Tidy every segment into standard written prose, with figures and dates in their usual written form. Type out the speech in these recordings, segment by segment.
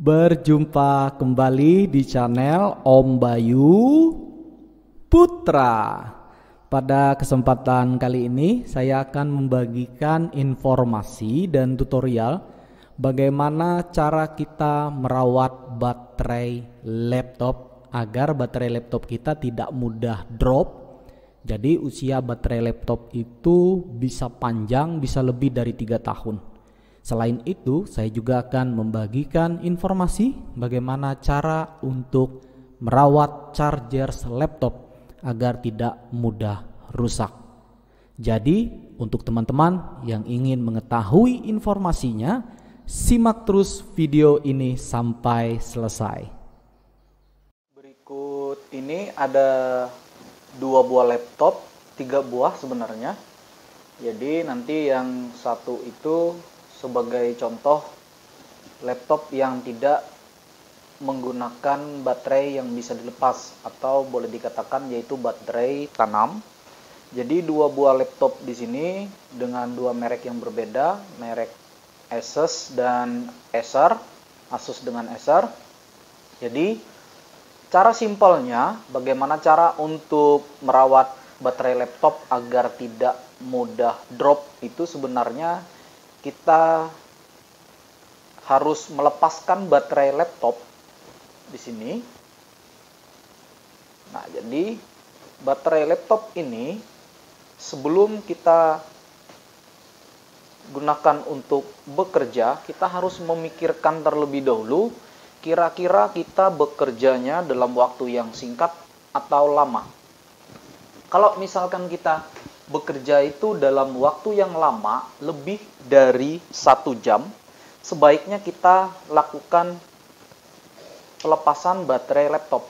Berjumpa kembali di channel Om Bayu Putra. Pada kesempatan kali ini saya akan membagikan informasi dan tutorial bagaimana cara kita merawat baterai laptop agar baterai laptop kita tidak mudah drop. Jadi usia baterai laptop itu bisa panjang, bisa lebih dari 3 tahun. Selain itu, saya juga akan membagikan informasi bagaimana cara untuk merawat charger laptop agar tidak mudah rusak. Jadi, untuk teman-teman yang ingin mengetahui informasinya, simak terus video ini sampai selesai. Berikut ini ada 2 buah laptop, 3 buah sebenarnya. Jadi nanti yang satu itu sebagai contoh laptop yang tidak menggunakan baterai yang bisa dilepas atau boleh dikatakan yaitu baterai tanam. Jadi 2 buah laptop di sini dengan 2 merek yang berbeda, merek Asus dan Acer, Asus dengan Acer. Jadi cara simpelnya bagaimana cara untuk merawat baterai laptop agar tidak mudah drop itu sebenarnya kita harus melepaskan baterai laptop di sini. Nah, jadi baterai laptop ini sebelum kita gunakan untuk bekerja, kita harus memikirkan terlebih dahulu kira-kira kita bekerjanya dalam waktu yang singkat atau lama. Kalau misalkan kita bekerja itu dalam waktu yang lama, lebih dari 1 jam, sebaiknya kita lakukan pelepasan baterai laptop.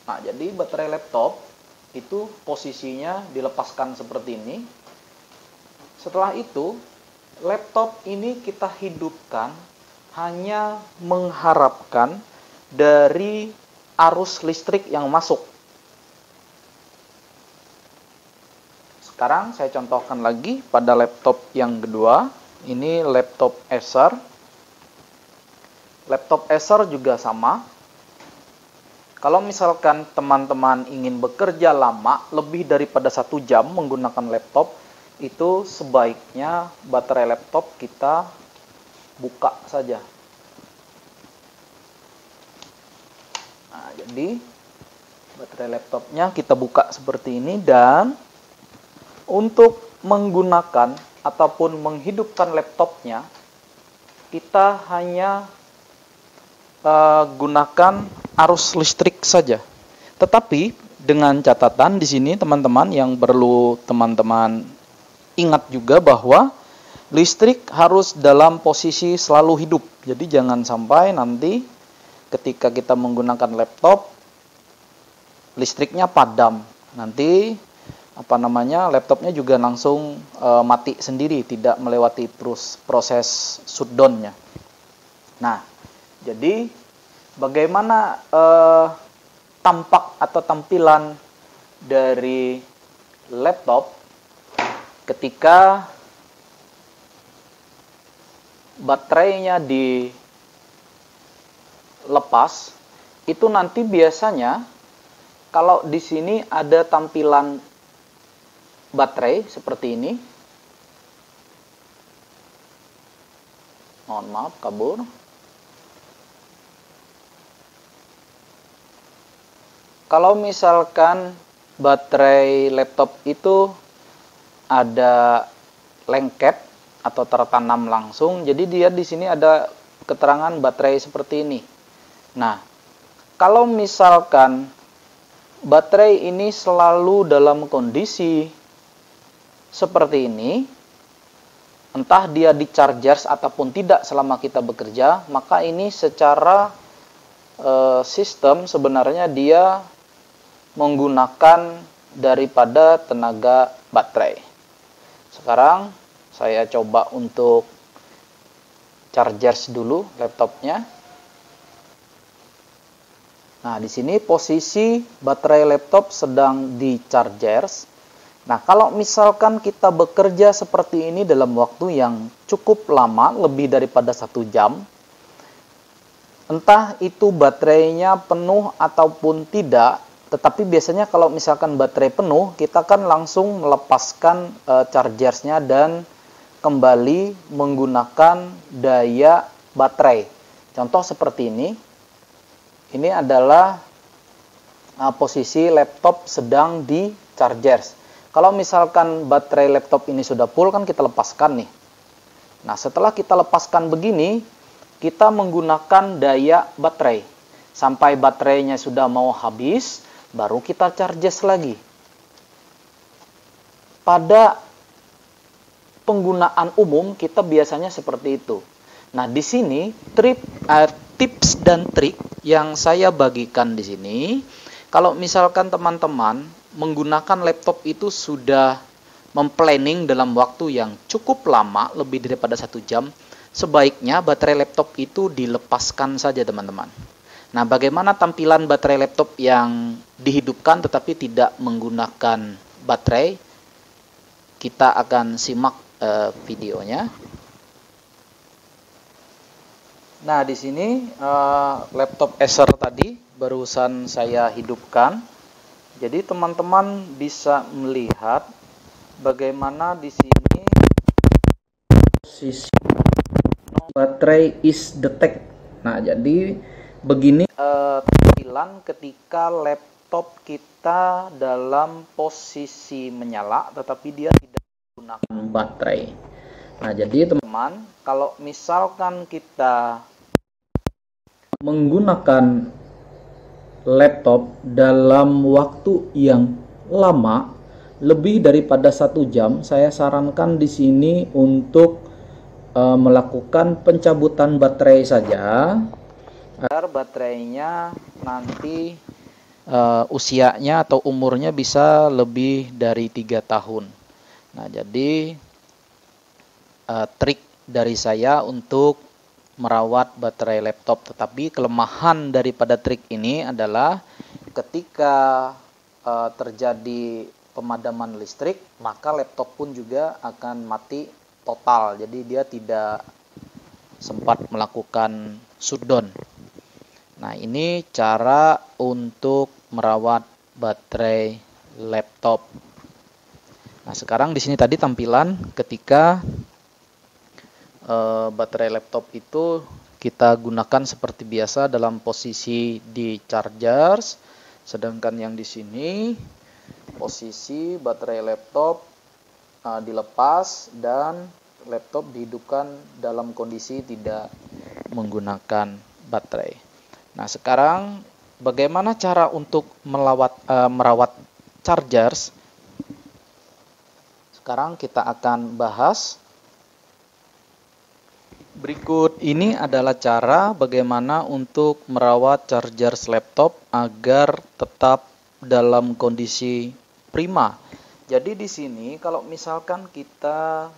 Nah, jadi baterai laptop itu posisinya dilepaskan seperti ini. Setelah itu, laptop ini kita hidupkan hanya mengharapkan dari arus listrik yang masuk. Sekarang saya contohkan lagi pada laptop yang kedua. Ini laptop Acer. Laptop Acer juga sama. Kalau misalkan teman-teman ingin bekerja lama, lebih daripada 1 jam menggunakan laptop, itu sebaiknya baterai laptop kita buka saja. Nah, jadi baterai laptopnya kita buka seperti ini, dan untuk menggunakan ataupun menghidupkan laptopnya, kita hanya gunakan arus listrik saja. Tetapi dengan catatan di sini teman-teman yang perlu teman-teman ingat juga bahwa listrik harus dalam posisi selalu hidup. Jadi jangan sampai nanti ketika kita menggunakan laptop listriknya padam. Nanti laptopnya juga langsung mati sendiri, tidak melewati terus proses shutdown-nya. Nah, jadi bagaimana tampak atau tampilan dari laptop ketika baterainya dilepas? Itu nanti biasanya kalau di sini ada tampilan baterai seperti ini. Mohon maaf, kabur. Kalau misalkan baterai laptop itu ada lengket atau tertanam langsung, jadi dia di sini ada keterangan baterai seperti ini. Nah, kalau misalkan baterai ini selalu dalam kondisi seperti ini, entah dia di charger ataupun tidak selama kita bekerja, maka ini secara sistem sebenarnya dia menggunakan daripada tenaga baterai. Sekarang saya coba untuk charger dulu laptopnya. Nah, di sini posisi baterai laptop sedang di charger. Nah, kalau misalkan kita bekerja seperti ini dalam waktu yang cukup lama, lebih daripada 1 jam, entah itu baterainya penuh ataupun tidak. Tetapi biasanya kalau misalkan baterai penuh, kita kan langsung melepaskan chargersnya dan kembali menggunakan daya baterai. Contoh seperti ini. Ini adalah posisi laptop sedang di chargers. Kalau misalkan baterai laptop ini sudah full, kan kita lepaskan nih. Nah, setelah kita lepaskan begini, kita menggunakan daya baterai. Sampai baterainya sudah mau habis, baru kita charges lagi. Pada penggunaan umum, kita biasanya seperti itu. Nah, di sini tips dan trik yang saya bagikan di sini, kalau misalkan teman-teman menggunakan laptop itu sudah memplanning dalam waktu yang cukup lama, lebih daripada 1 jam, sebaiknya baterai laptop itu dilepaskan saja teman-teman. Nah, bagaimana tampilan baterai laptop yang dihidupkan tetapi tidak menggunakan baterai? Kita akan simak videonya. Nah, di sini laptop Acer tadi barusan saya hidupkan. Jadi teman-teman bisa melihat bagaimana di sini posisi baterai is detect. Nah, jadi begini tampilan ketika laptop kita dalam posisi menyala tetapi dia tidak menggunakan baterai. Nah, jadi teman-teman, kalau misalkan kita menggunakan laptop dalam waktu yang lama, lebih daripada 1 jam, saya sarankan di sini untuk melakukan pencabutan baterai saja, agar baterainya nanti usianya atau umurnya bisa lebih dari 3 tahun. Nah, jadi trik dari saya untuk merawat baterai laptop. Tetapi kelemahan daripada trik ini adalah ketika terjadi pemadaman listrik, maka laptop pun juga akan mati total. Jadi dia tidak sempat melakukan shutdown. Nah, ini cara untuk merawat baterai laptop. Nah, sekarang di sini tadi tampilan ketika baterai laptop itu kita gunakan seperti biasa dalam posisi di chargers, sedangkan yang di sini posisi baterai laptop dilepas dan laptop dihidupkan dalam kondisi tidak menggunakan baterai. Nah, sekarang bagaimana cara untuk merawat chargers? Sekarang kita akan bahas. Berikut ini adalah cara bagaimana untuk merawat chargers laptop agar tetap dalam kondisi prima. Jadi di sini kalau misalkan kita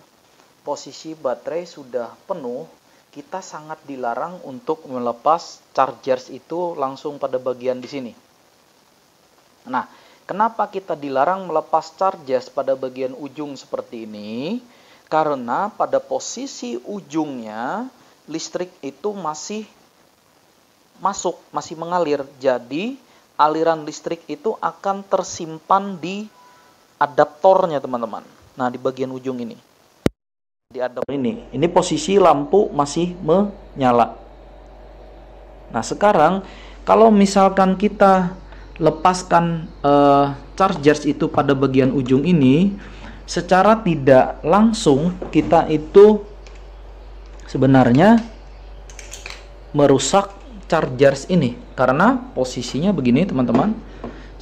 posisi baterai sudah penuh, kita sangat dilarang untuk melepas chargers itu langsung pada bagian di sini. Nah, kenapa kita dilarang melepas chargers pada bagian ujung seperti ini? Karena pada posisi ujungnya listrik itu masih masuk, masih mengalir. Jadi aliran listrik itu akan tersimpan di adaptornya, teman-teman. Nah, di bagian ujung ini. Di adaptor ini posisi lampu masih menyala. Nah, sekarang kalau misalkan kita lepaskan chargers itu pada bagian ujung ini, secara tidak langsung kita itu sebenarnya merusak chargers ini karena posisinya begini, teman-teman.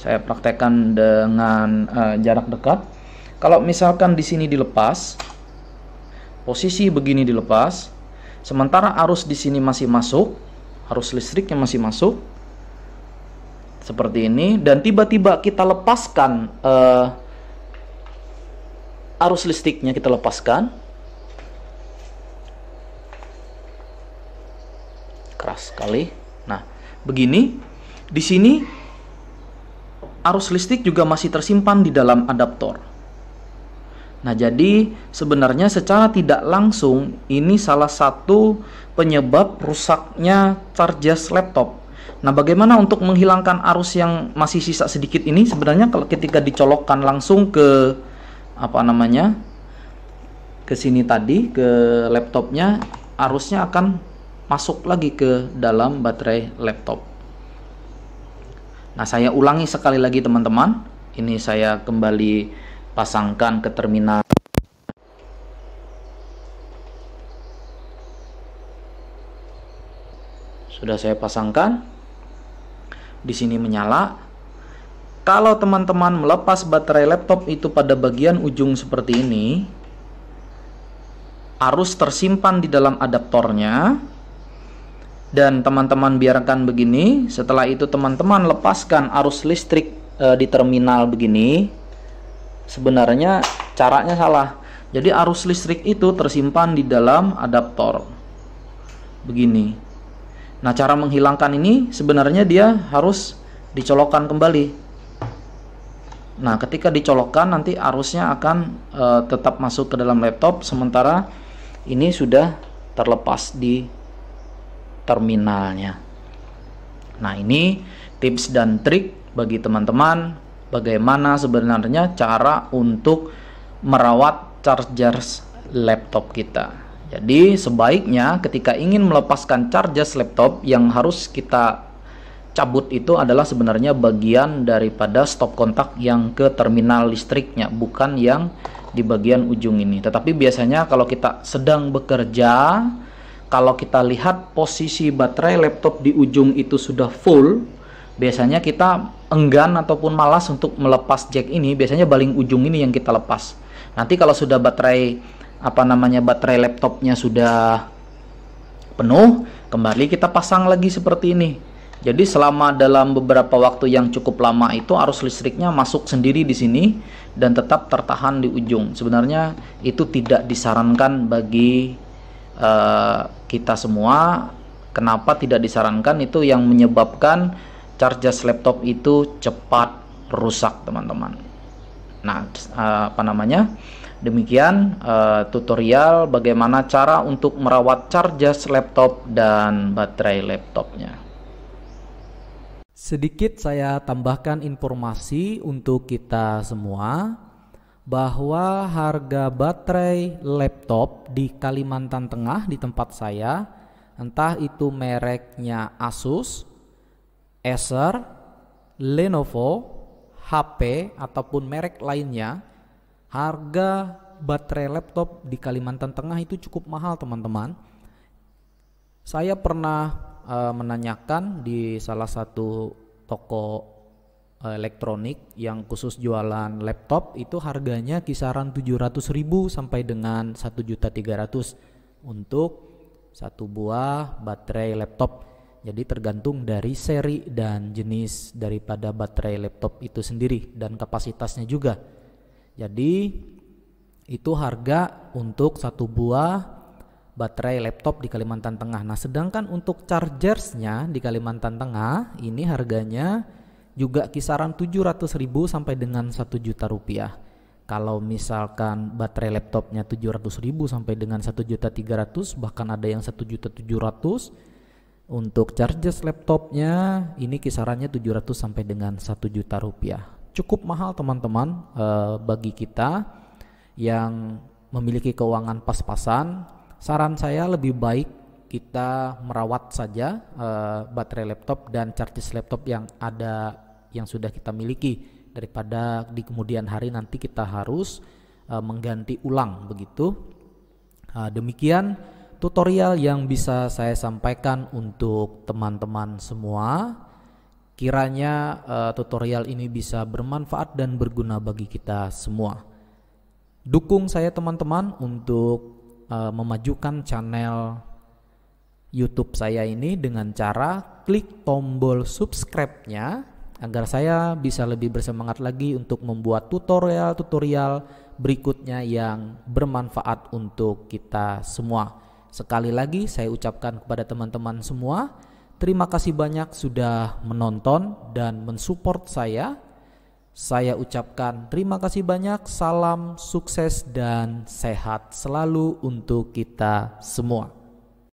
Saya praktekkan dengan jarak dekat. Kalau misalkan di sini dilepas, posisi begini dilepas, sementara arus di sini masih masuk, arus listriknya masih masuk seperti ini, dan tiba-tiba kita lepaskan arus listriknya, kita lepaskan, keras sekali. Nah, begini, di sini arus listrik juga masih tersimpan di dalam adaptor. Nah, jadi sebenarnya secara tidak langsung ini salah satu penyebab rusaknya charges laptop. Nah, bagaimana untuk menghilangkan arus yang masih sisa sedikit ini? Sebenarnya kalau ketika dicolokkan langsung ke ke sini tadi, ke laptopnya, arusnya akan masuk lagi ke dalam baterai laptop. Nah, saya ulangi sekali lagi teman-teman. Ini saya kembali pasangkan ke terminal. Sudah saya pasangkan. Di sini menyala. Kalau teman-teman melepas baterai laptop itu pada bagian ujung seperti ini, arus tersimpan di dalam adaptornya, dan teman-teman biarkan begini. Setelah itu teman-teman lepaskan arus listrik di terminal begini. Sebenarnya caranya salah. Jadi arus listrik itu tersimpan di dalam adaptor begini. Nah, cara menghilangkan ini sebenarnya dia harus dicolokkan kembali. Nah, ketika dicolokkan nanti arusnya akan tetap masuk ke dalam laptop, sementara ini sudah terlepas di terminalnya. Nah, ini tips dan trik bagi teman-teman bagaimana sebenarnya cara untuk merawat charger laptop kita. Jadi sebaiknya ketika ingin melepaskan charger laptop, yang harus kita cabut itu adalah sebenarnya bagian daripada stop kontak yang ke terminal listriknya, bukan yang di bagian ujung ini. Tetapi biasanya kalau kita sedang bekerja, kalau kita lihat posisi baterai laptop di ujung itu sudah full, biasanya kita enggan ataupun malas untuk melepas jack ini. Biasanya baling ujung ini yang kita lepas. Nanti kalau sudah baterai laptopnya sudah penuh, kembali kita pasang lagi seperti ini. Jadi selama dalam beberapa waktu yang cukup lama itu arus listriknya masuk sendiri di sini dan tetap tertahan di ujung. Sebenarnya itu tidak disarankan bagi kita semua. Kenapa tidak disarankan? Itu yang menyebabkan charger laptop itu cepat rusak, teman-teman. Nah, demikian tutorial bagaimana cara untuk merawat charger laptop dan baterai laptopnya. Sedikit saya tambahkan informasi untuk kita semua bahwa harga baterai laptop di Kalimantan Tengah di tempat saya, entah itu mereknya Asus, Acer, Lenovo, HP ataupun merek lainnya, harga baterai laptop di Kalimantan Tengah itu cukup mahal, teman-teman. Saya pernah menanyakan di salah satu toko elektronik yang khusus jualan laptop, itu harganya kisaran 700.000 sampai dengan 1.300.000 untuk satu buah baterai laptop. Jadi tergantung dari seri dan jenis daripada baterai laptop itu sendiri dan kapasitasnya juga. Jadi itu harga untuk satu buah baterai laptop di Kalimantan Tengah. Nah, sedangkan untuk chargersnya di Kalimantan Tengah ini harganya juga kisaran 700.000 sampai dengan 1 juta rupiah. Kalau misalkan baterai laptopnya 700.000 sampai dengan 1.300.000, bahkan ada yang 1.700.000. Untuk chargers laptopnya ini kisarannya 700 sampai dengan 1 juta rupiah. Cukup mahal, teman-teman, bagi kita yang memiliki keuangan pas-pasan. Saran saya lebih baik kita merawat saja baterai laptop dan charges laptop yang ada, yang sudah kita miliki, daripada di kemudian hari nanti kita harus mengganti ulang begitu. Demikian tutorial yang bisa saya sampaikan untuk teman-teman semua. Kiranya tutorial ini bisa bermanfaat dan berguna bagi kita semua. Dukung saya, teman-teman, untuk memajukan channel YouTube saya ini dengan cara klik tombol subscribe-nya agar saya bisa lebih bersemangat lagi untuk membuat tutorial-tutorial berikutnya yang bermanfaat untuk kita semua. Sekali lagi saya ucapkan kepada teman-teman semua, terima kasih banyak sudah menonton dan mensupport saya. Saya ucapkan terima kasih banyak, salam sukses dan sehat selalu untuk kita semua.